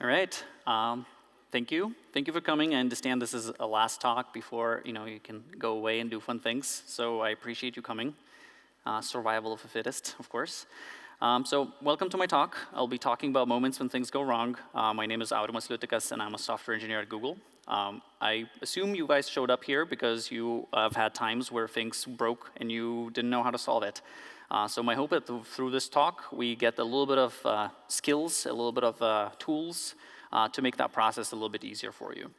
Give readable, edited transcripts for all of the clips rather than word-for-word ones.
All right. Thank you. Thank you for coming. I understand this is a last talk before you can go away and do fun things. So I appreciate you coming. Survival of the fittest, of course. So welcome to my talk. I'll be talking about moments when things go wrong. My name is Aurimas Liutikas, and I'm a software engineer at Google. I assume you guys showed up here because you have had times where things broke and you didn't know how to solve it. So my hope is that through this talk, we get a little bit of skills, a little bit of tools to make that process a little bit easier for you.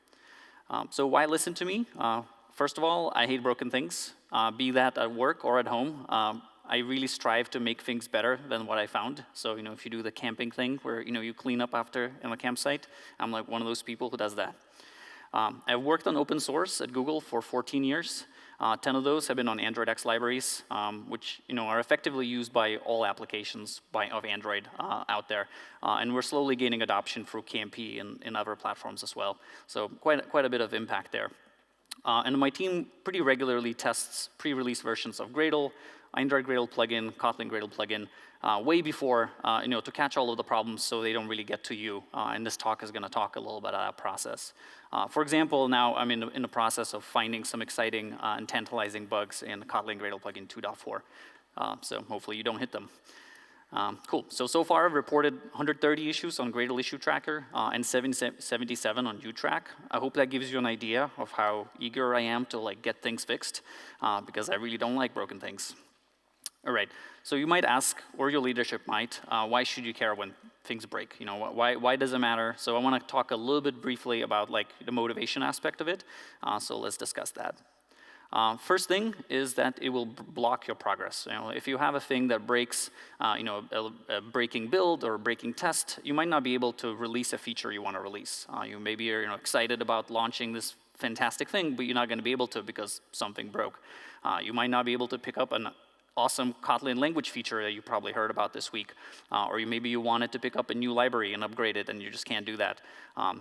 So why listen to me? First of all, I hate broken things, be that at work or at home. I really strive to make things better than what I found. So if you do the camping thing where you clean up after in a campsite, I'm like one of those people who does that. I've worked on open source at Google for 14 years. 10 of those have been on AndroidX libraries, which are effectively used by all applications of Android out there. And we're slowly gaining adoption through KMP and other platforms as well. So quite a bit of impact there. And my team pretty regularly tests pre-release versions of Gradle, Android Gradle Plugin, Kotlin Gradle Plugin, way before, to catch all of the problems so they don't really get to you. And this talk is going to talk a little bit about that process. For example, now I'm in the process of finding some exciting and tantalizing bugs in Kotlin Gradle Plugin 2.4. So hopefully you don't hit them. Cool. So far I've reported 130 issues on Gradle Issue Tracker and 77 on UTrack. I hope that gives you an idea of how eager I am to get things fixed, because I really don't like broken things. All right, so you might ask, or your leadership might, why should you care when things break? Why does it matter? So I want to talk a little bit briefly about the motivation aspect of it. So let's discuss that. First thing is that it will block your progress. If you have a thing that breaks, a breaking build or a breaking test, you might not be able to release a feature you want to release. You maybe are excited about launching this fantastic thing, but you're not going to be able to because something broke. You might not be able to pick up an awesome Kotlin language feature that you probably heard about this week. Or maybe you wanted to pick up a new library and upgrade it, and you just can't do that.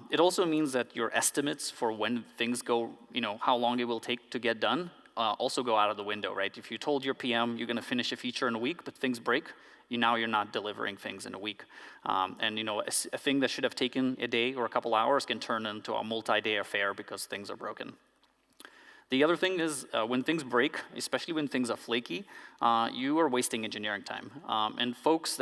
It also means that your estimates for when things go, how long it will take to get done, also go out of the window, right? If you told your PM you're going to finish a feature in a week, but things break, now you're not delivering things in a week. And a thing that should have taken a day or a couple hours can turn into a multi-day affair because things are broken. The other thing is when things break, especially when things are flaky, you are wasting engineering time. And folks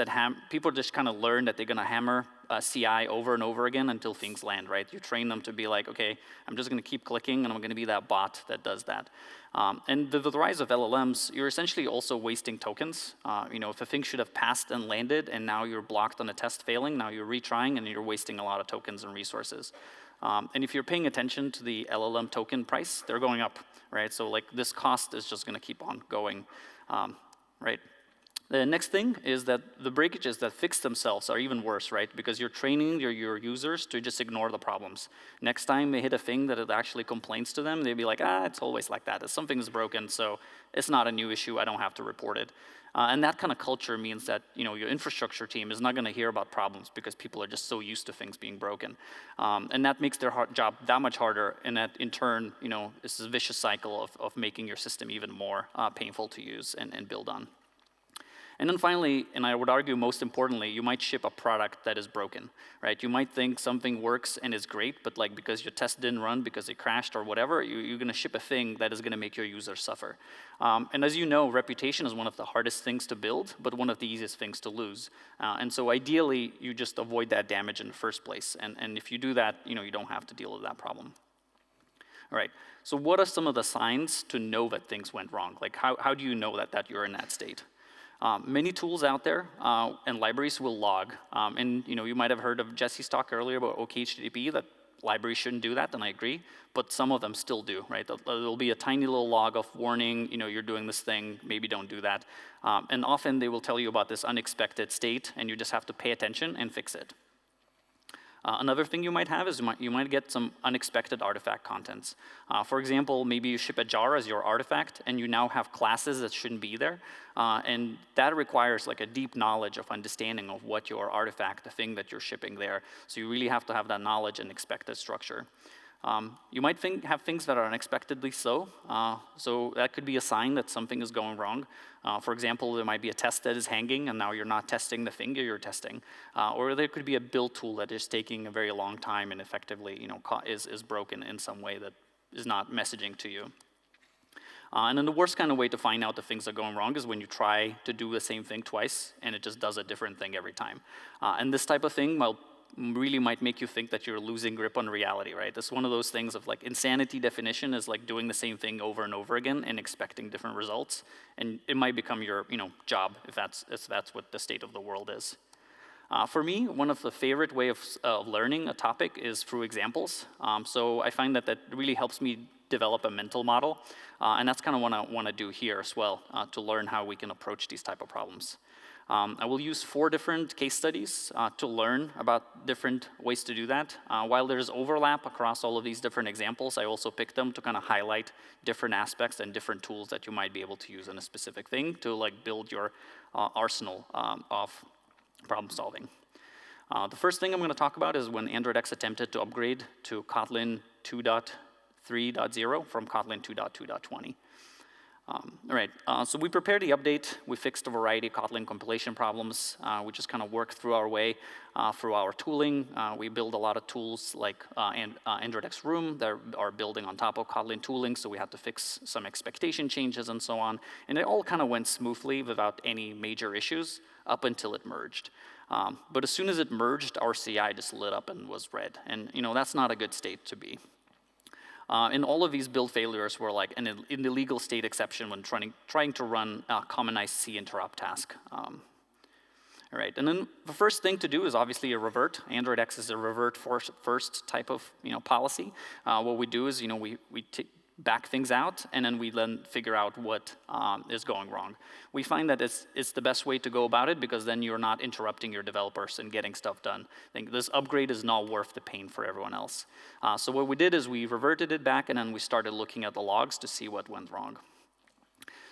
people just kind of learn that they're going to hammer CI over and over again until things land, right? You train them to be like, okay, I'm just going to keep clicking, and I'm going to be that bot that does that. And the rise of LLMs, you're essentially also wasting tokens. If a thing should have passed and landed, and now you're blocked on a test failing, now you're retrying, and you're wasting a lot of tokens and resources. And if you're paying attention to the LLM token price, they're going up, right? So this cost is just going to keep on going, right? The next thing is that the breakages that fix themselves are even worse, right? Because you're training your users to just ignore the problems. Next time they hit a thing that it actually complains to them, they'll be like, it's always like that. Something's broken, so it's not a new issue. I don't have to report it. And that kind of culture means that your infrastructure team is not going to hear about problems because people are just so used to things being broken. And that makes their job that much harder, and that in turn, it's a vicious cycle of making your system even more painful to use and build on. And then finally, and I would argue most importantly, you might ship a product that is broken, right? You might think something works and is great, but because your test didn't run because it crashed or whatever, you're going to ship a thing that is going to make your users suffer. And as you know, reputation is one of the hardest things to build, but one of the easiest things to lose. And so ideally, you just avoid that damage in the first place. And if you do that, you don't have to deal with that problem. All right, so what are some of the signs to know that things went wrong? How do you know that you're in that state? Many tools out there and libraries will log. And you might have heard of Jesse's talk earlier about OKHTTP, that libraries shouldn't do that, and I agree. But some of them still do, right? There'll be a tiny little log of warning, you're doing this thing, maybe don't do that. And often they will tell you about this unexpected state, and you just have to pay attention and fix it. Another thing you might have is you might get some unexpected artifact contents. For example, maybe you ship a jar as your artifact, and you now have classes that shouldn't be there. And that requires a deep knowledge of understanding of what your artifact, the thing that you're shipping there. So you really have to have that knowledge and expected structure. You might have things that are unexpectedly slow, so that could be a sign that something is going wrong. For example, there might be a test that is hanging, and now you're not testing the thing you're testing. Or there could be a build tool that is taking a very long time and effectively is broken in some way that is not messaging to you. And then the worst kind of way to find out if things are going wrong is when you try to do the same thing twice, and it just does a different thing every time. And this type of thing, really might make you think that you're losing grip on reality, right? It's one of those things of like insanity definition is like doing the same thing over and over again and expecting different results. And it might become your job if that's what the state of the world is. For me, one of the favorite way of learning a topic is through examples. So I find that really helps me develop a mental model. And that's kind of what I want to do here as well, to learn how we can approach these type of problems. I will use 4 different case studies to learn about different ways to do that. While there's overlap across all of these different examples, I also picked them to kind of highlight different aspects and different tools that you might be able to use in a specific thing to like build your arsenal of problem solving. The first thing I'm going to talk about is when AndroidX attempted to upgrade to Kotlin 2.3.0 from Kotlin 2.2.20. All right, so we prepared the update. We fixed a variety of Kotlin compilation problems. We just kind of worked through our way through our tooling. We build a lot of tools like AndroidX Room that are building on top of Kotlin tooling, so we had to fix some expectation changes and so on. And it all kind of went smoothly without any major issues up until it merged. But as soon as it merged, our CI just lit up and was red. And that's not a good state to be. And all of these build failures were like an illegal state exception when trying to run a commonized C interrupt task. All right, and then the first thing to do is obviously a revert. AndroidX is a revert first type of policy. What we do is we back things out, and then we figure out what is going wrong. We find that it's the best way to go about it because then you're not interrupting your developers and getting stuff done. I think this upgrade is not worth the pain for everyone else. So what we did is we reverted it back, and then we started looking at the logs to see what went wrong.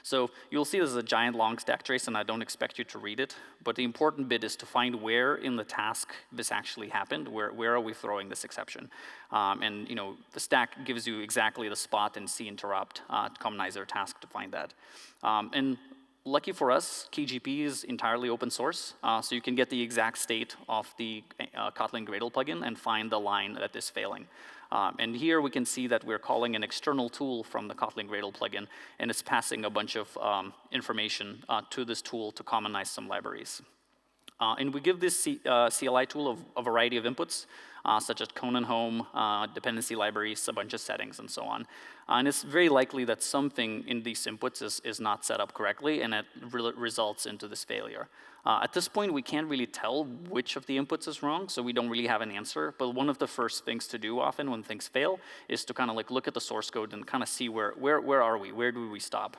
So you'll see this is a giant long stack trace, and I don't expect you to read it. But the important bit is to find where in the task this actually happened. Where are we throwing this exception? And the stack gives you exactly the spot in C interrupt commonizer task to find that. And lucky for us, KGP is entirely open source, so you can get the exact state of the Kotlin Gradle plugin and find the line that is failing. And here we can see that we're calling an external tool from the Kotlin Gradle plugin, and it's passing a bunch of information to this tool to commonize some libraries. And we give this CLI tool a variety of inputs, such as Conan home, dependency libraries, a bunch of settings, and so on. And it's very likely that something in these inputs is not set up correctly, and it results into this failure. At this point, we can't really tell which of the inputs is wrong, so we don't really have an answer. But one of the first things to do often when things fail is to kind of like look at the source code and kind of see where are we, where do we stop.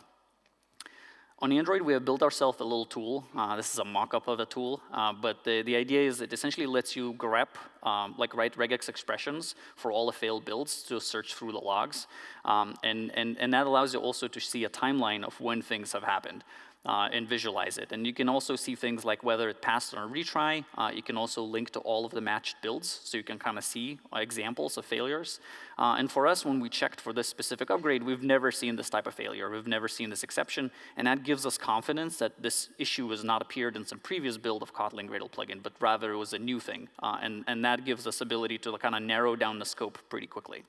On Android, we have built ourselves a little tool. This is a mock-up of a tool, but the idea is it essentially lets you grep, write regex expressions for all the failed builds to search through the logs. And that allows you also to see a timeline of when things have happened. And visualize it. And you can also see things like whether it passed on a retry. You can also link to all of the matched builds, so you can kind of see examples of failures. And for us, when we checked for this specific upgrade, we've never seen this type of failure. We've never seen this exception, and that gives us confidence that this issue has not appeared in some previous build of Kotlin Gradle plugin, but rather it was a new thing. And that gives us ability to kind of narrow down the scope pretty quickly.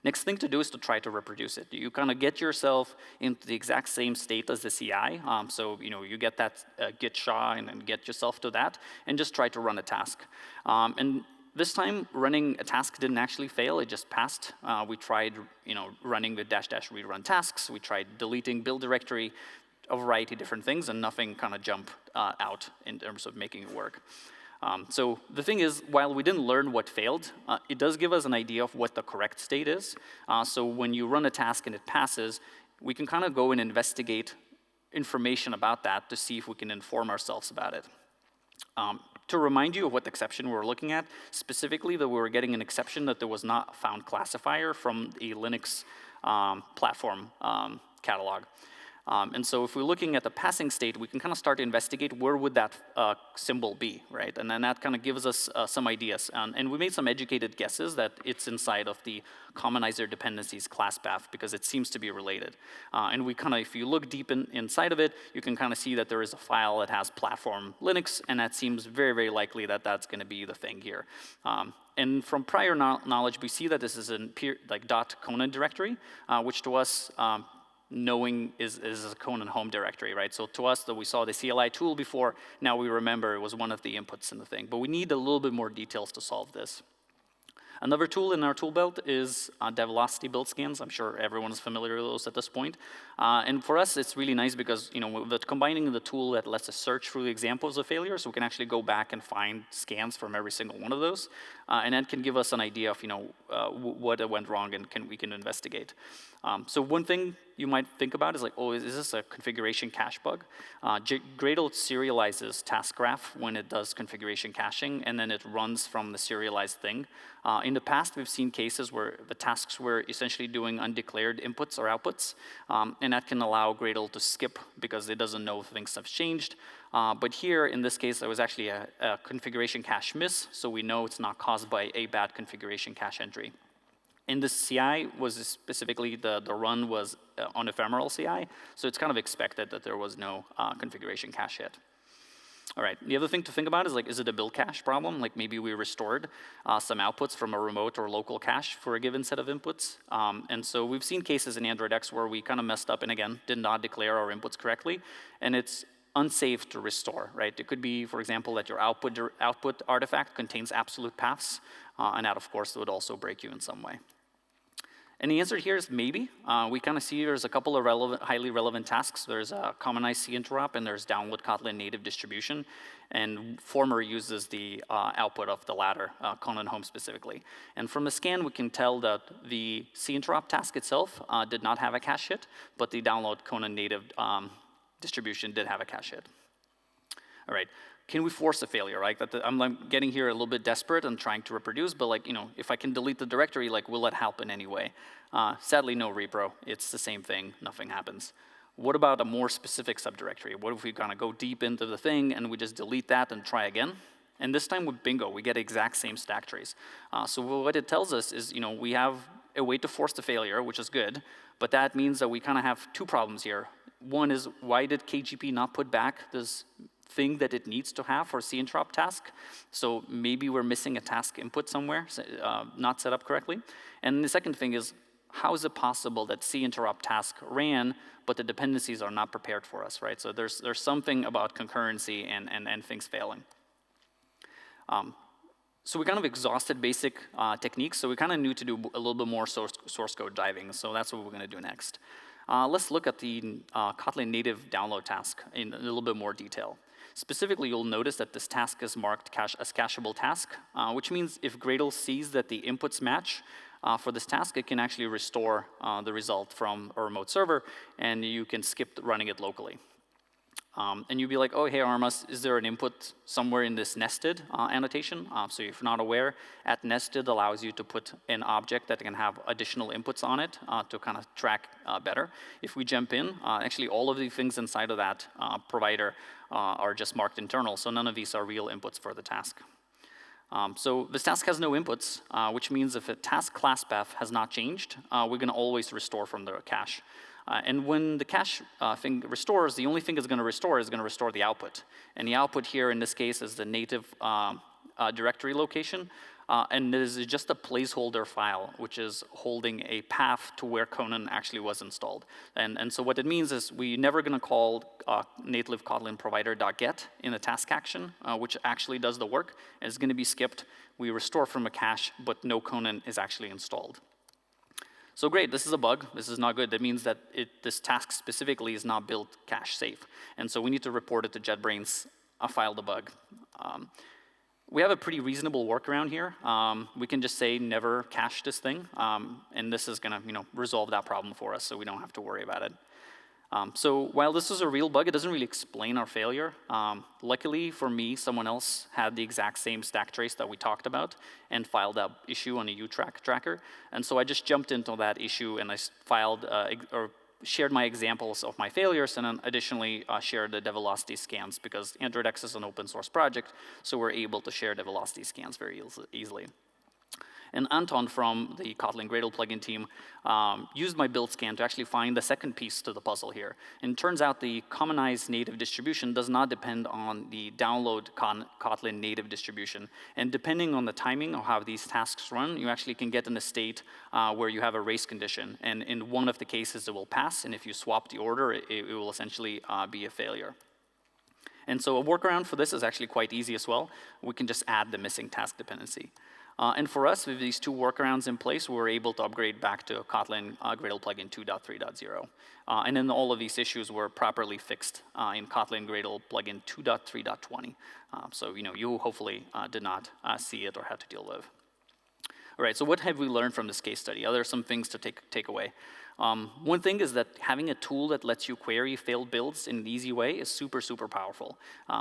Next thing to do is to try to reproduce it. You kind of get yourself into the exact same state as the CI. So you get that git SHA and then get yourself to that, and just try to run a task. And this time, running a task didn't actually fail. It just passed. We tried running the -- rerun tasks. We tried deleting build directory, a variety of different things, and nothing kind of jumped out in terms of making it work. So the thing is, while we didn't learn what failed, it does give us an idea of what the correct state is. So when you run a task and it passes, we can kind of go and investigate information about that to see if we can inform ourselves about it. To remind you of what exception we were looking at, specifically that we were getting an exception that there was not a found classifier from a Linux platform catalog. And so if we're looking at the passing state, we can kind of start to investigate where would that symbol be, right? And then that kind of gives us some ideas. And we made some educated guesses that it's inside of the commonizer dependencies class path because it seems to be related. And we kind of, if you look deep inside of it, you can kind of see that there is a file that has platform Linux, and that seems very, very likely that that's going to be the thing here. And from prior knowledge, we see that this is a like .conan directory, which to us, knowing is a Conan home directory, right? So to us, that we saw the CLI tool before, now we remember it was one of the inputs in the thing. But we need a little bit more details to solve this. Another tool in our tool belt is Develocity build scans. I'm sure everyone is familiar with those at this point. And for us, it's really nice because with combining the tool that lets us search through the examples of failures, we can actually go back and find scans from every single one of those. And that can give us an idea of what went wrong and we can investigate. So one thing you might think about is like, oh, is this a configuration cache bug? Gradle serializes task graph when it does configuration caching, and then it runs from the serialized thing. In the past, we've seen cases where the tasks were essentially doing undeclared inputs or outputs, and that can allow Gradle to skip because it doesn't know if things have changed. But here, in this case, there was actually a configuration cache miss, so we know it's not caused by a bad configuration cache entry. In this CI was specifically the run was on ephemeral CI, so it's kind of expected that there was no configuration cache hit. All right, the other thing to think about is like, is it a build cache problem? Like maybe we restored some outputs from a remote or local cache for a given set of inputs. And so we've seen cases in AndroidX where we kind of messed up and again, did not declare our inputs correctly, and it's unsafe to restore, right? It could be, for example, that your output artifact contains absolute paths, and that, of course, would also break you in some way. And the answer here is maybe. We kind of see there's a couple of highly relevant tasks. There's a commonized cinterop, and there's download Kotlin native distribution. And former uses the output of the latter, Conan home specifically. And from the scan, we can tell that the cinterop task itself did not have a cache hit, but the download Conan native distribution did have a cache hit. All right. Can we force a failure, right? I'm getting here a little bit desperate and trying to reproduce, but like, if I can delete the directory, like, will that help in any way? Sadly, no repro. It's the same thing, nothing happens. What about a more specific subdirectory? What if we kind of go deep into the thing and we just delete that and try again? And this time with bingo, we get exact same stack trace. So what it tells us is, we have a way to force the failure, which is good, but that means that we kind of have two problems here. One is, why did KGP not put back this thing that it needs to have for cinterop task? So maybe we're missing a task input somewhere, not set up correctly. And the second thing is, how is it possible that cinterop task ran, but the dependencies are not prepared for us, right? So there's something about concurrency and things failing. So we kind of exhausted basic techniques, so we kind of knew to do a little bit more source code diving, so that's what we're going to do next. Let's look at the Kotlin native download task in a little bit more detail. Specifically, you'll notice that this task is marked as cacheable task, which means if Gradle sees that the inputs match for this task, it can actually restore the result from a remote server, and you can skip running it locally. And you'll be like, oh, hey, Aurimas, is there an input somewhere in this nested annotation? So if you're not aware, at nested allows you to put an object that can have additional inputs on it to kind of track better. If we jump in, actually all of the things inside of that provider are just marked internal, so none of these are real inputs for the task. So this task has no inputs, which means if a task class path has not changed, we're going to always restore from the cache. And when the cache thing restores, the only thing it's going to restore is going to restore the output. And the output here in this case is the native directory location. And this is just a placeholder file, which is holding a path to where Conan actually was installed. And so what it means is we're never going to call native Kotlin provider.get in the task action, which actually does the work. And it's going to be skipped. We restore from a cache, but no Conan is actually installed. So great, this is a bug, this is not good. That means that this task specifically is not built cache safe. And so we need to report it to JetBrains, file the bug. We have a pretty reasonable workaround here. We can just say never cache this thing, and this is gonna resolve that problem for us so we don't have to worry about it. So while this is a real bug, it doesn't really explain our failure. Luckily for me, someone else had the exact same stack trace that we talked about and filed that issue on a tracker. And so I just jumped into that issue and I filed or shared my examples of my failures, and then additionally shared the velocity scans, because AndroidX is an open source project, so we're able to share the velocity scans very easily. And Anton from the Kotlin Gradle Plugin team used my build scan to actually find the second piece to the puzzle here. And it turns out the commonized native distribution does not depend on the download Kotlin native distribution. And depending on the timing of how these tasks run, you actually can get in a state where you have a race condition. And in one of the cases, it will pass. And if you swap the order, it will essentially be a failure. And so a workaround for this is actually quite easy as well. We can just add the missing task dependency. And for us, with these two workarounds in place, we were able to upgrade back to Kotlin Gradle Plugin 2.3.0. And then all of these issues were properly fixed in Kotlin Gradle Plugin 2.3.20. So you hopefully did not see it or have to deal with. All right, so what have we learned from this case study? Are there some things to take away? One thing is that having a tool that lets you query failed builds in an easy way is super, super powerful.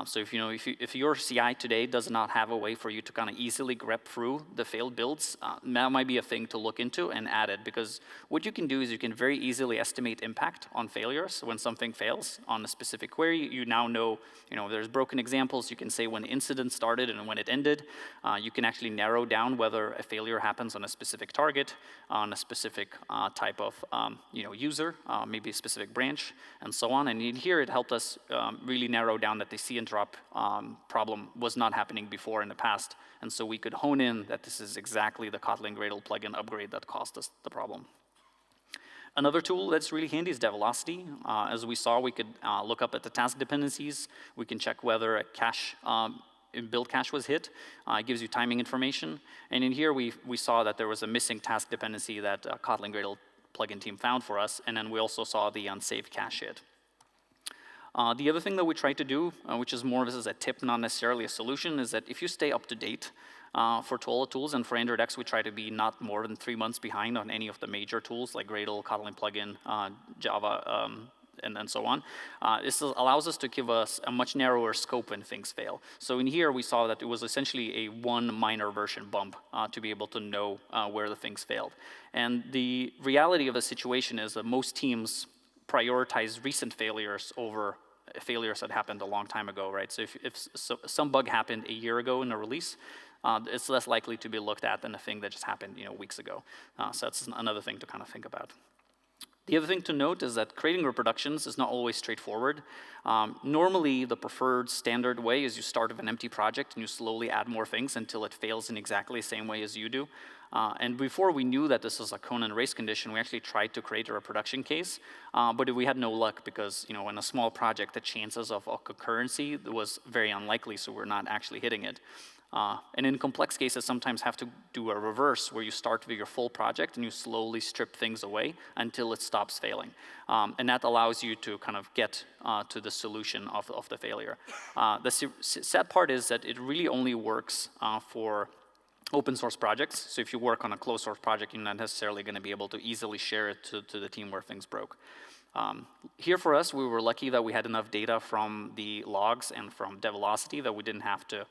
So if your CI today does not have a way for you to kind of easily grep through the failed builds, that might be a thing to look into and add it, because what you can do is you can very easily estimate impact on failures. When something fails on a specific query, you now know, there's broken examples. You can say when the incident started and when it ended. You can actually narrow down whether a failure happens on a specific target, on a specific type of user, maybe a specific branch, and so on. And in here, it helped us really narrow down that the C-interrupt problem was not happening before in the past. And so we could hone in that this is exactly the Kotlin Gradle plugin upgrade that caused us the problem. Another tool that's really handy is develocity. As we saw, we could look up at the task dependencies. We can check whether a cache build cache was hit. It gives you timing information. And in here, we saw that there was a missing task dependency that Kotlin Gradle plugin team found for us, and then we also saw the unsafe cache hit. The other thing that we tried to do, which is more of as a tip, not necessarily a solution, is that if you stay up to date for all the tools, and for AndroidX, we try to be not more than 3 months behind on any of the major tools like Gradle, Kotlin plugin, Java, and so on. This allows us to give us a much narrower scope when things fail. So in here, we saw that it was essentially a one minor version bump to be able to know where the things failed. And the reality of the situation is that most teams prioritize recent failures over failures that happened a long time ago, right? So if some bug happened a year ago in a release, it's less likely to be looked at than a thing that just happened weeks ago. So that's another thing to kind of think about. The other thing to note is that creating reproductions is not always straightforward. Normally, the preferred standard way is you start with an empty project and you slowly add more things until it fails in exactly the same way as you do. And before we knew that this was a Conan race condition, we actually tried to create a reproduction case, but we had no luck because in a small project, the chances of concurrency was very unlikely, so we're not actually hitting it. And in complex cases, sometimes have to do a reverse where you start with your full project and you slowly strip things away until it stops failing. And that allows you to kind of get to the solution of the failure. The sad part is that it really only works for open source projects. So if you work on a closed source project, you're not necessarily going to be able to easily share it to the team where things broke. Here for us, we were lucky that we had enough data from the logs and from develocity that we didn't have to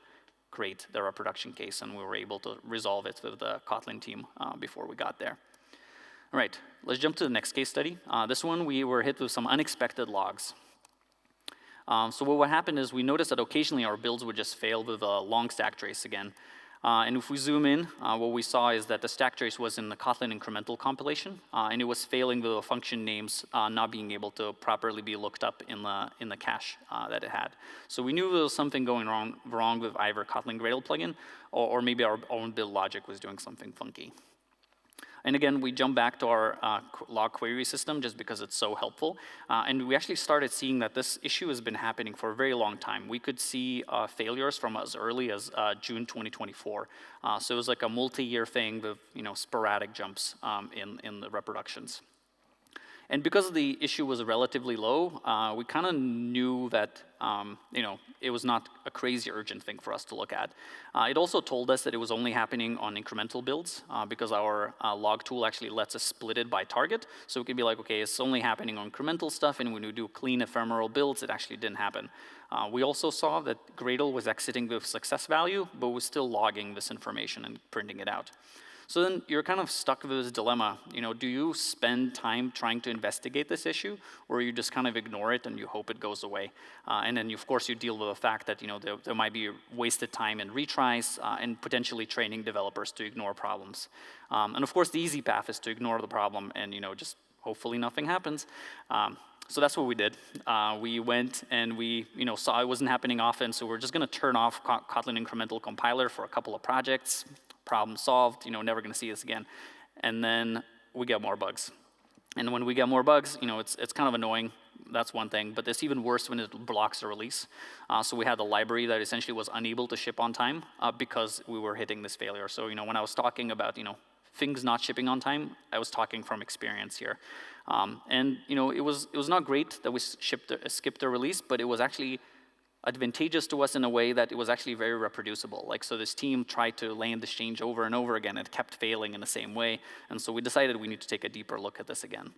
create the reproduction case, and we were able to resolve it with the Kotlin team before we got there. All right, let's jump to the next case study. This one, we were hit with some unexpected logs. So what happened is we noticed that occasionally our builds would just fail with a long stack trace again. And if we zoom in, what we saw is that the stack trace was in the Kotlin Incremental compilation, and it was failing with the function names not being able to properly be looked up in the cache that it had. So we knew there was something going wrong with either Kotlin Gradle plugin, or maybe our own build logic was doing something funky. And again, we jump back to our log query system just because it's so helpful. And we actually started seeing that this issue has been happening for a very long time. We could see failures from as early as June 2024. So it was like a multi-year thing with sporadic jumps in the reproductions. And because the issue was relatively low, we kind of knew that it was not a crazy urgent thing for us to look at. It also told us that it was only happening on incremental builds because our log tool actually lets us split it by target. So we could be like, okay, it's only happening on incremental stuff, and when we do clean ephemeral builds, it actually didn't happen. We also saw that Gradle was exiting with success value, but was still logging this information and printing it out. So then you're kind of stuck with this dilemma. Do you spend time trying to investigate this issue, or you just kind of ignore it and you hope it goes away? And then, of course, you deal with the fact that there might be wasted time in retries and potentially training developers to ignore problems. And of course, the easy path is to ignore the problem and just hopefully nothing happens. So that's what we did. We went and we saw it wasn't happening often, so we're just going to turn off Kotlin Incremental compiler for a couple of projects. Problem solved, never going to see this again. And then we get more bugs. And when we get more bugs, it's kind of annoying. That's one thing. But it's even worse when it blocks the release. So we had a library that essentially was unable to ship on time because we were hitting this failure. So when I was talking about things not shipping on time, I was talking from experience here. And it was not great that we skipped the release, but it was actually advantageous to us in a way that it was actually very reproducible. So this team tried to land this change over and over again. It kept failing in the same way. And so we decided we need to take a deeper look at this again.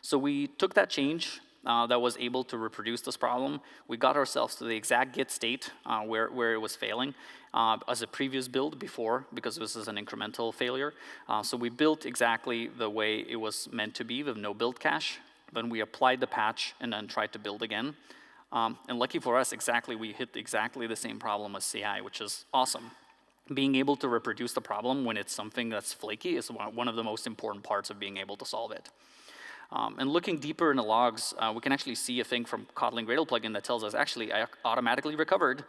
So we took that change that was able to reproduce this problem. We got ourselves to the exact git state where it was failing as a previous build before, because this is an incremental failure. So we built exactly the way it was meant to be with no build cache. Then we applied the patch and then tried to build again. And lucky for us, we hit exactly the same problem as CI, which is awesome. Being able to reproduce the problem when it's something that's flaky is one of the most important parts of being able to solve it. And looking deeper in the logs, we can actually see a thing from Kotlin Gradle Plugin that tells us, actually, I automatically recovered.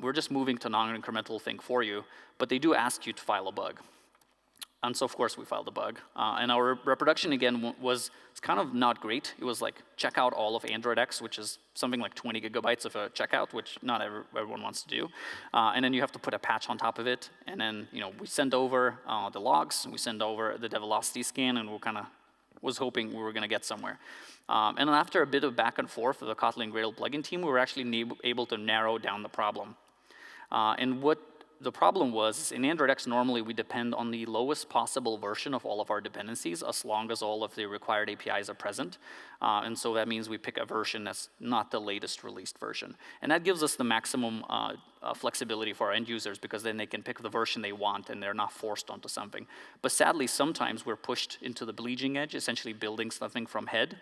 We're just moving to non-incremental thing for you, but they do ask you to file a bug. And so, of course, we filed a bug. And our reproduction, again, was kind of not great. It was like, check out all of AndroidX, which is something like 20 gigabytes of a checkout, which not everyone wants to do. And then you have to put a patch on top of it. And then, we send over the logs, and we send over the velocity scan, and we kind of was hoping we were going to get somewhere. And then after a bit of back and forth with the Kotlin Gradle plugin team, we were actually able to narrow down the problem. And what the problem was, in AndroidX, normally we depend on the lowest possible version of all of our dependencies as long as all of the required APIs are present. And so that means we pick a version that's not the latest released version. And that gives us the maximum flexibility for our end users, because then they can pick the version they want and they're not forced onto something. But sadly, sometimes we're pushed into the bleeding edge, essentially building something from head.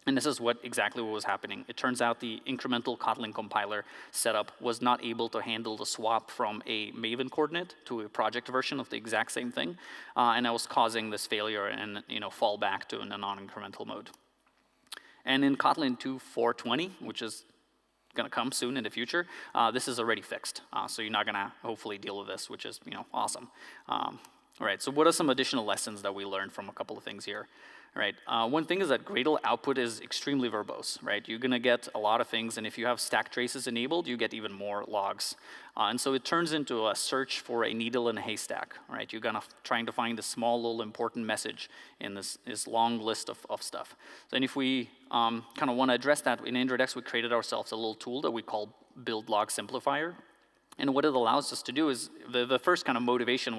And this is exactly what was happening. It turns out the incremental Kotlin compiler setup was not able to handle the swap from a Maven coordinate to a project version of the exact same thing. And that was causing this failure and fall back to a non-incremental mode. And in Kotlin 2.4.20, which is going to come soon in the future, this is already fixed. So you're not going to hopefully deal with this, which is awesome. All right, so what are some additional lessons that we learned from a couple of things here? Right. One thing is that Gradle output is extremely verbose, right? You're going to get a lot of things, and if you have stack traces enabled, you get even more logs. And so it turns into a search for a needle in a haystack, right? You're trying to find a small little important message in this long list of stuff. So, and if we kind of want to address that, in AndroidX, we created ourselves a little tool that we call Build Log Simplifier. And what it allows us to do is, the first kind of motivation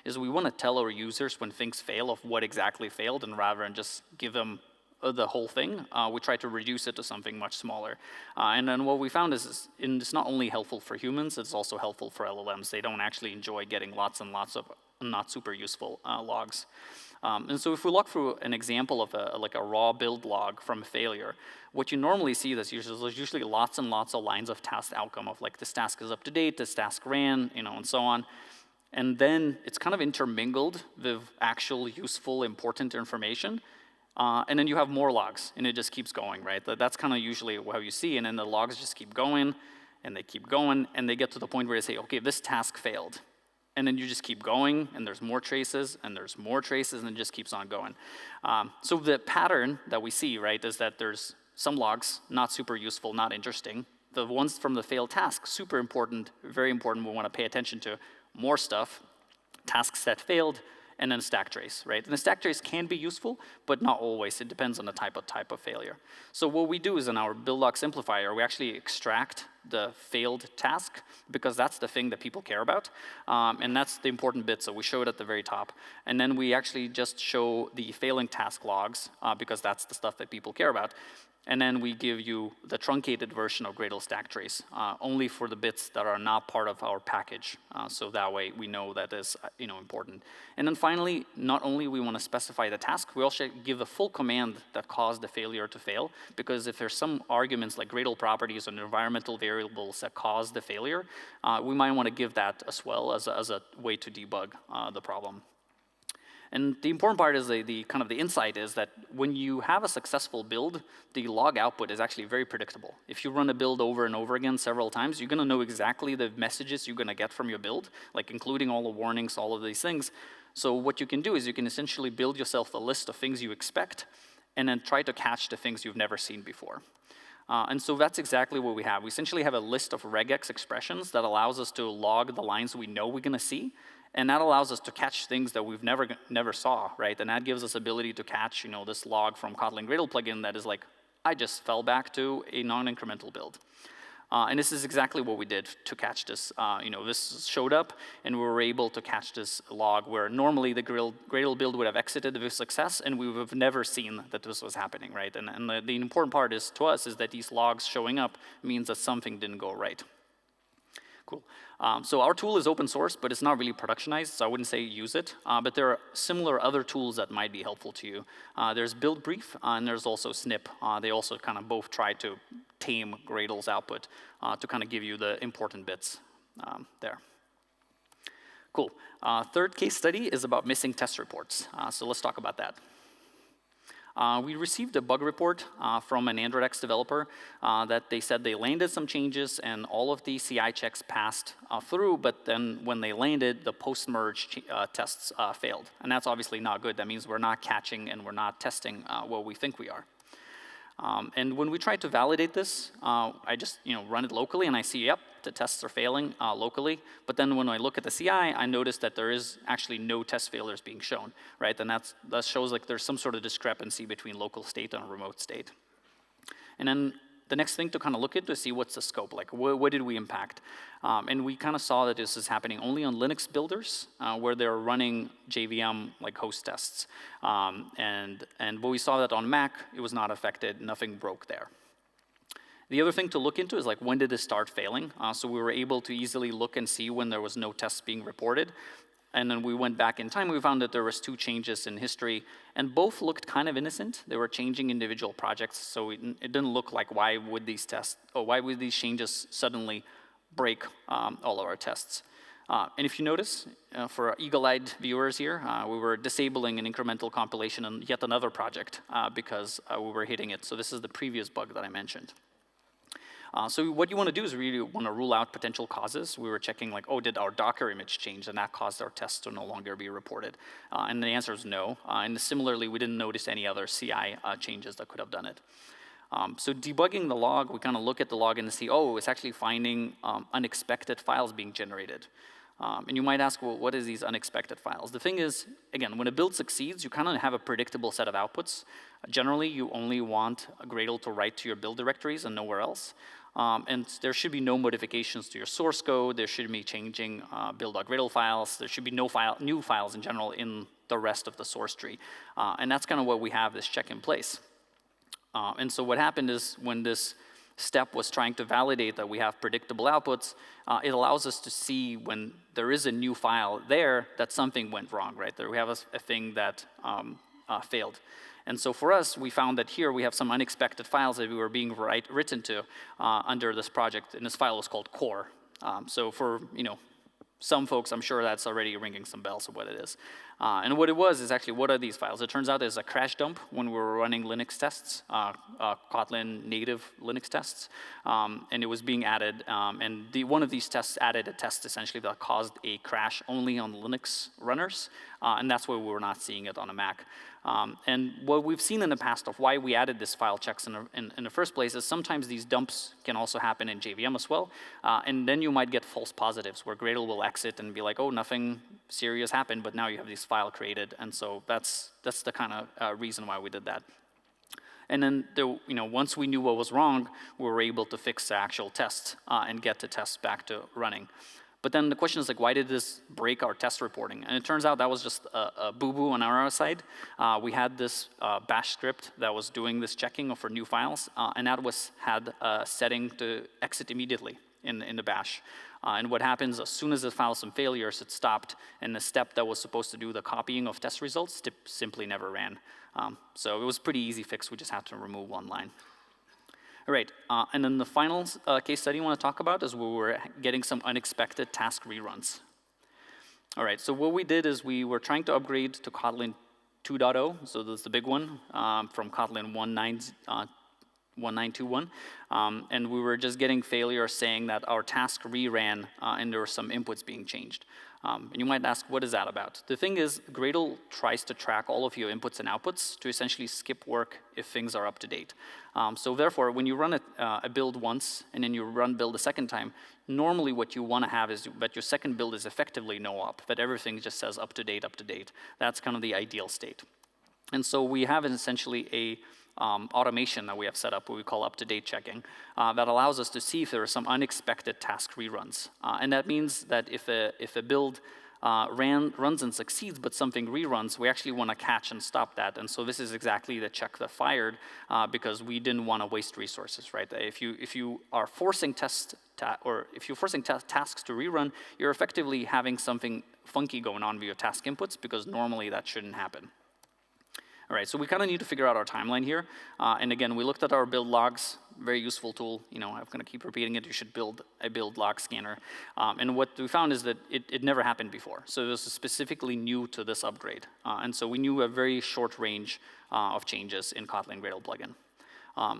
is we want to tell our users when things fail of what exactly failed, and rather than just give them the whole thing, we try to reduce it to something much smaller. And then what we found is it's not only helpful for humans, it's also helpful for LLMs. They don't actually enjoy getting lots and lots of not super useful logs. And so if we look through an example of a raw build log from a failure, what you normally see is there's usually lots and lots of lines of task outcome of like, this task is up to date, this task ran, and so on. And then it's kind of intermingled with actual useful, important information. And then you have more logs, and it just keeps going, right? That's kind of usually how you see, and then the logs just keep going, and they keep going, and they get to the point where they say, okay, this task failed. And then you just keep going, and there's more traces, and there's more traces, and it just keeps on going. So the pattern that we see, right, is that there's some logs, not super useful, not interesting. The ones from the failed task, super important, very important, we want to pay attention to. More stuff, tasks that failed, and then stack trace, right? And the stack trace can be useful, but not always. It depends on the type of failure. So what we do is in our build log simplifier, we actually extract the failed task, because that's the thing that people care about. And that's the important bit, so we show it at the very top. And then we actually just show the failing task logs, because that's the stuff that people care about. and then we give you the truncated version of Gradle stack trace, only for the bits that are not part of our package. So that way we know that is important. And then finally, not only we want to specify the task, we also give a full command that caused the failure to fail, because if there's some arguments like Gradle properties or environmental variables that cause the failure, we might want to give that as well as a way to debug the problem. And the important part is the kind of the insight is that when you have a successful build, the log output is actually very predictable. If you run a build over and over again several times, you're going to know exactly the messages you're going to get from your build, like including all the warnings, all of these things. So what you can do is you can essentially build yourself a list of things you expect, and then try to catch the things you've never seen before. And so that's exactly what we have. We essentially have a list of regex expressions that allows us to log the lines we know we're going to see. And that allows us to catch things that we've never saw, right? And that gives us ability to catch, this log from Kotlin Gradle Plugin that is like, I just fell back to a non-incremental build. And this is exactly what we did to catch this. This showed up, and we were able to catch this log where normally the Gradle build would have exited with success, and we would have never seen that this was happening, right? And the important part is to us is that these logs showing up means that something didn't go right. Cool. So our tool is open source, but it's not really productionized, so I wouldn't say use it. But there are similar other tools that might be helpful to you. There's build brief, and there's also snip. They also kind of both try to tame Gradle's output to kind of give you the important bits there. Cool. Third case study is about missing test reports. So let's talk about that. We received a bug report from an AndroidX developer that they said they landed some changes and all of the CI checks passed through, but then when they landed, the post-merge tests failed. And that's obviously not good. That means we're not catching and we're not testing what we think we are. And when we try to validate this, I just run it locally and I see, yep, the tests are failing locally. But then when I look at the CI, I notice that there is actually no test failures being shown, right? And that shows like there's some sort of discrepancy between local state and remote state. And then the next thing to kind of look at to see what's the scope, like what did we impact? And we kind of saw that this is happening only on Linux builders where they're running JVM like host tests. But we saw that on Mac, it was not affected, nothing broke there. The other thing to look into is like when did this start failing? So we were able to easily look and see when there was no tests being reported. And then we went back in time, we found that there was 2 changes in history, and both looked kind of innocent. They were changing individual projects, so it didn't look like why would these changes suddenly break all of our tests. And if you notice, for eagle-eyed viewers here, we were disabling an incremental compilation on yet another project because we were hitting it. So this is the previous bug that I mentioned. So what you want to do is really want to rule out potential causes. We were checking like, oh, did our Docker image change? And that caused our tests to no longer be reported. And the answer is no. And similarly, we didn't notice any other CI changes that could have done it. So debugging the log, we kind of look at the log and see, oh, it's actually finding unexpected files being generated. And you might ask, well, what is these unexpected files? The thing is, again, when a build succeeds, you kind of have a predictable set of outputs. Generally, you only want Gradle to write to your build directories and nowhere else. And there should be no modifications to your source code. There should be changing build.gradle files. There should be no new files in general in the rest of the source tree. And that's kind of what we have this check in place. And so what happened is when this step was trying to validate that we have predictable outputs, it allows us to see when there is a new file there that something went wrong, right? There we have a thing that failed. And so for us, we found that here we have some unexpected files that we were being written to under this project, and this file was called core. So for some folks, I'm sure that's already ringing some bells of what it is. And what it was is actually, what are these files? It turns out there's a crash dump when we were running Linux tests, Kotlin native Linux tests, and it was being added. And one of these tests added a test essentially that caused a crash only on Linux runners, and that's why we were not seeing it on a Mac. And what we've seen in the past of why we added this file checks in the first place is sometimes these dumps can also happen in JVM as well, and then you might get false positives where Gradle will exit and be like, oh, nothing serious happened, but now you have this file created, and so that's the kind of reason why we did that. And then once we knew what was wrong, we were able to fix the actual test and get the test back to running. But then the question is like, why did this break our test reporting? And it turns out that was just a boo-boo on our side. We had this bash script that was doing this checking for new files, and that had a setting to exit immediately in the bash. And what happens, as soon as it files some failures, it stopped, and the step that was supposed to do the copying of test results simply never ran. So it was a pretty easy fix. We just had to remove one line. All right, and then the final case study I want to talk about is where we're getting some unexpected task reruns. All right, so what we did is we were trying to upgrade to Kotlin 2.0, so that's the big one, from Kotlin 1921, and we were just getting failures saying that our task reran and there were some inputs being changed. And you might ask, what is that about? The thing is, Gradle tries to track all of your inputs and outputs to essentially skip work if things are up to date. So therefore, when you run a build once and then you run build a second time, normally what you want to have is that your second build is effectively no op, that everything just says up to date, up to date. That's kind of the ideal state. And so we have essentially a automation that we have set up, what we call up-to-date checking, that allows us to see if there are some unexpected task reruns. And that means that if a build runs and succeeds, but something reruns, we actually want to catch and stop that. And so this is exactly the check that fired, because we didn't want to waste resources, right? If you are forcing tasks to rerun, you're effectively having something funky going on with your task inputs, because normally that shouldn't happen. All right, so we kind of need to figure out our timeline here. And again, we looked at our build logs, very useful tool. You know, I'm going to keep repeating it. You should build a build log scanner. And what we found is that it never happened before. So it was specifically new to this upgrade. And so we knew a very short range of changes in Kotlin Gradle Plugin.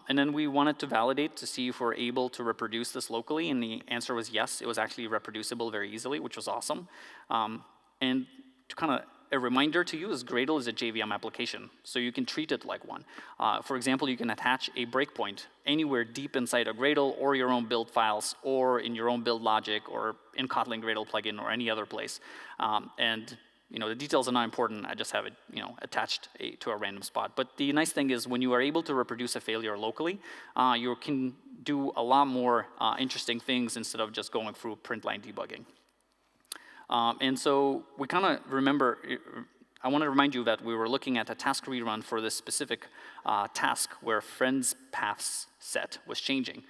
And then we wanted to validate to see if we're able to reproduce this locally. And the answer was yes. It was actually reproducible very easily, which was awesome. And to kind of a reminder to you is Gradle is a JVM application, so you can treat it like one. For example, you can attach a breakpoint anywhere deep inside a Gradle or your own build files or in your own build logic or in Kotlin Gradle plugin or any other place. And you know, the details are not important. I just have it, you know, attached to a random spot. But the nice thing is when you are able to reproduce a failure locally, you can do a lot more interesting things instead of just going through print line debugging. And so we kind of remember, I want to remind you that we were looking at a task rerun for this specific task where friends paths set was changing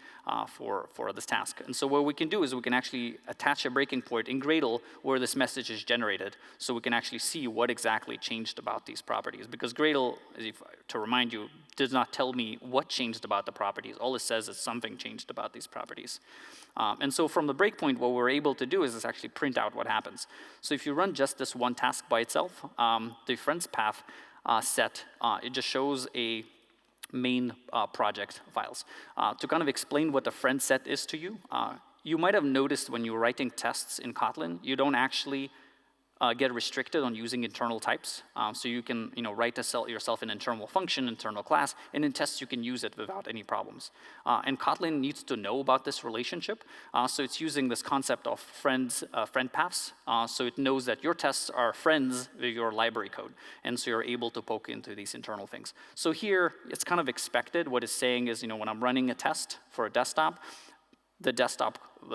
for this task. And so what we can do is we can actually attach a breaking point in Gradle where this message is generated, so we can actually see what exactly changed about these properties. Because Gradle, to remind you, does not tell me what changed about the properties. All it says is something changed about these properties. And so from the breakpoint, what we're able to do is actually print out what happens. So if you run just this one task by itself, the friends path set, it just shows a main project files. To kind of explain what the friend set is to you, you might have noticed when you're writing tests in Kotlin, you don't actually get restricted on using internal types. So you can write yourself an internal function, internal class, and in tests you can use it without any problems. And Kotlin needs to know about this relationship, so it's using this concept of friend paths, so it knows that your tests are friends with your library code, and so you're able to poke into these internal things. So here, it's kind of expected. What it's saying is, when I'm running a test for a desktop, the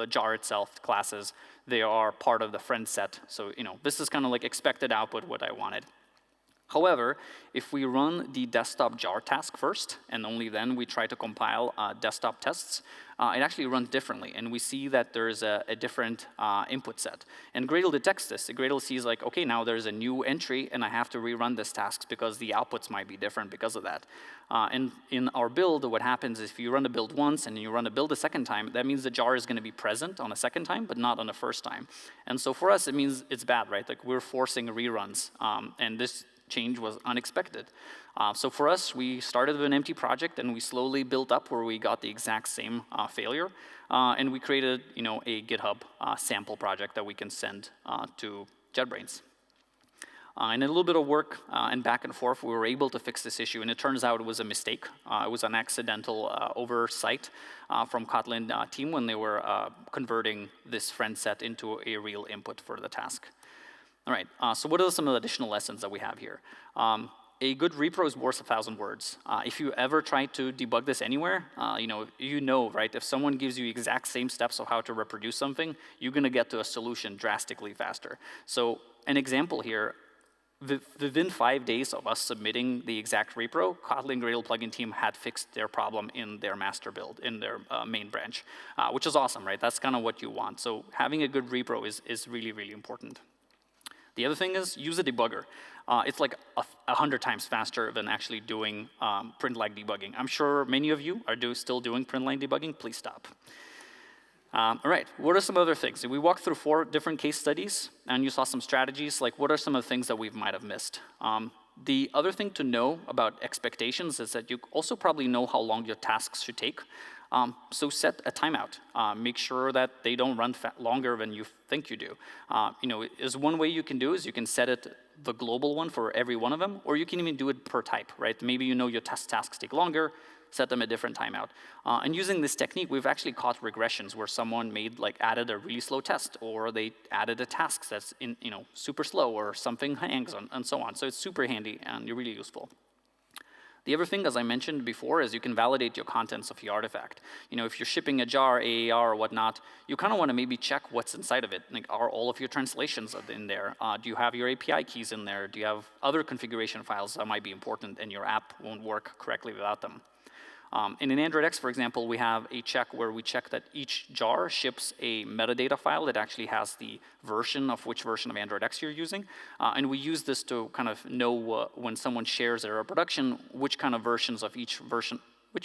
jar itself, classes, they are part of the friend set. So, this is kind of like expected output, what I wanted. However, if we run the desktop jar task first, and only then we try to compile desktop tests, it actually runs differently. And we see that there's a different input set. And Gradle detects this. The Gradle sees like, okay, now there's a new entry, and I have to rerun this task because the outputs might be different because of that. And in our build, what happens is if you run a build once and you run a build a second time, that means the jar is going to be present on a second time, but not on the first time. And so for us, it means it's bad, right? Like we're forcing reruns, and this change was unexpected. So for us, we started with an empty project and we slowly built up where we got the exact same failure. And we created, a GitHub sample project that we can send to JetBrains. And a little bit of work and back and forth, we were able to fix this issue. And it turns out it was a mistake. It was an accidental oversight from Kotlin team when they were converting this friend set into a real input for the task. All right, so what are some of the additional lessons that we have here? a good repro is worth 1,000 words. If you ever try to debug this anywhere, you know, right? If someone gives you exact same steps of how to reproduce something, you're going to get to a solution drastically faster. So an example here, within 5 days of us submitting the exact repro, Kotlin Gradle Plugin team had fixed their problem in their master build, in their main branch, which is awesome, right? That's kind of what you want. So having a good repro is really, really important. The other thing is use a debugger. It's like 100 times faster than actually doing print-line debugging. I'm sure many of you are still doing print-line debugging. Please stop. All right, what are some other things? We walked through 4 different case studies, and you saw some strategies. Like, what are some of the things that we might have missed? The other thing to know about expectations is that you also probably know how long your tasks should take. So set a timeout. Make sure that they don't run longer than you think you do. Is one way you can do is you can set it the global one for every one of them, or you can even do it per type, right? Maybe you know your tasks take longer, set them a different timeout. And using this technique, we've actually caught regressions where someone added a really slow test, or they added a task that's super slow, or something hangs on, and so on. So it's super handy and really useful. The other thing, as I mentioned before, is you can validate your contents of your artifact. If you're shipping a jar, AAR, or whatnot, you kind of want to maybe check what's inside of it. Like, are all of your translations in there? Do you have your API keys in there? Do you have other configuration files that might be important and your app won't work correctly without them? And in AndroidX, for example, we have a check where we check that each jar ships a metadata file that actually has the version of which version of AndroidX you're using. And we use this to kind of know when someone shares their reproduction, which kind of versions of which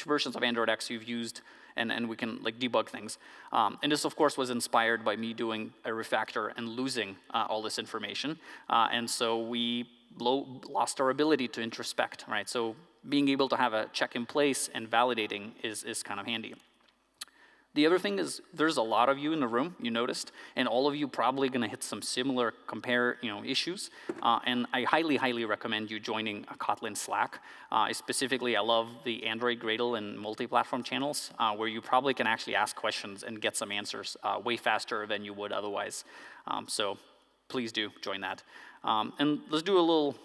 versions of AndroidX you've used, and we can debug things. And this, of course, was inspired by me doing a refactor and losing all this information. And so we lost our ability to introspect, right? So being able to have a check in place and validating is kind of handy. The other thing is there's a lot of you in the room, you noticed, and all of you probably going to hit some similar issues. And I highly, highly recommend you joining a Kotlin Slack. Specifically, I love the Android Gradle and multi-platform channels where you probably can actually ask questions and get some answers way faster than you would otherwise. So please do join that. And let's do a little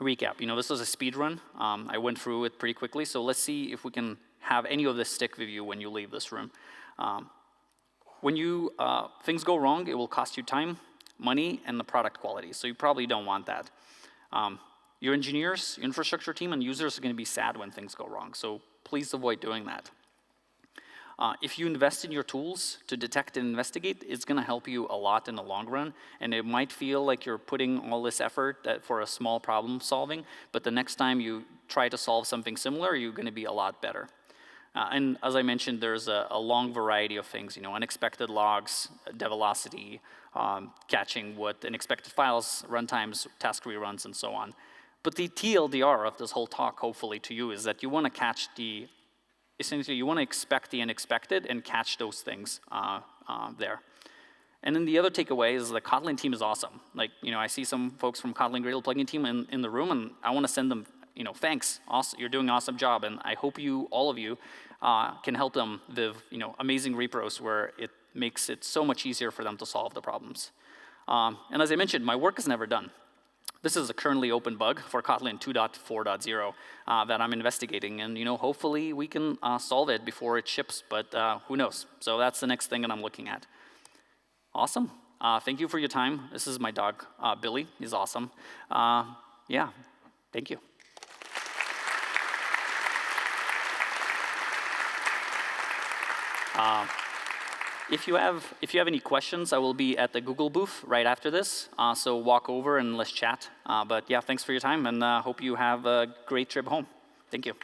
recap. This was a speed run. I went through it pretty quickly, so let's see if we can have any of this stick with you when you leave this room. When things go wrong, it will cost you time, money, and the product quality, so you probably don't want that. Your engineers, your infrastructure team, and users are going to be sad when things go wrong, so please avoid doing that. If you invest in your tools to detect and investigate, it's going to help you a lot in the long run. And it might feel like you're putting all this effort for a small problem solving, but the next time you try to solve something similar, you're going to be a lot better. And as I mentioned, there's a long variety of things, unexpected logs, dev velocity, catching what unexpected files, runtimes, task reruns, and so on. But the TLDR of this whole talk, hopefully, to you is that you want to catch essentially, you want to expect the unexpected and catch those things there. And then the other takeaway is the Kotlin team is awesome. I see some folks from Kotlin Gradle Plugin team in the room, and I want to send them, thanks. Awesome, you're doing an awesome job, and I hope all of you, can help them with, amazing repros where it makes it so much easier for them to solve the problems. And as I mentioned, my work is never done. This is a currently open bug for Kotlin 2.4.0 that I'm investigating, and hopefully we can solve it before it ships, but who knows? So that's the next thing that I'm looking at. Awesome. Thank you for your time. This is my dog, Billy. He's awesome. Yeah, thank you. If you have any questions, I will be at the Google booth right after this, so walk over and let's chat. But yeah, thanks for your time, and hope you have a great trip home. Thank you.